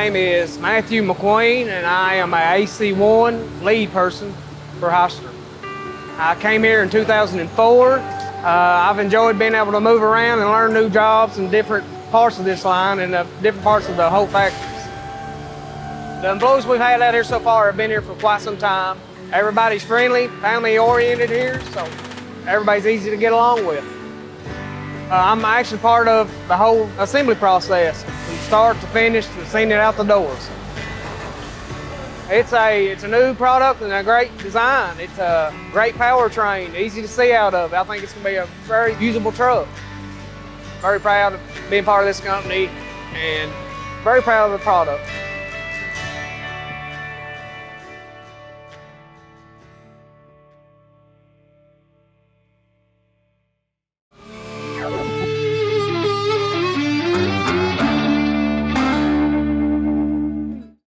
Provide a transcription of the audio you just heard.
name is Matthew McQueen, and I am a AC1 lead person for Hyster. I came here in 2004. I've enjoyed being able to move around and learn new jobs in different parts of this line and different parts of the whole factories. The employees we've had out here so far have been here for quite some time. Everybody's friendly, family-oriented here, so everybody's easy to get along with. I'm actually part of the whole assembly process, from start to finish, to sending it out the doors. It's a new product and a great design. It's a great powertrain, easy to see out of. I think it's going to be a very usable truck. Very proud of being part of this company and very proud of the product.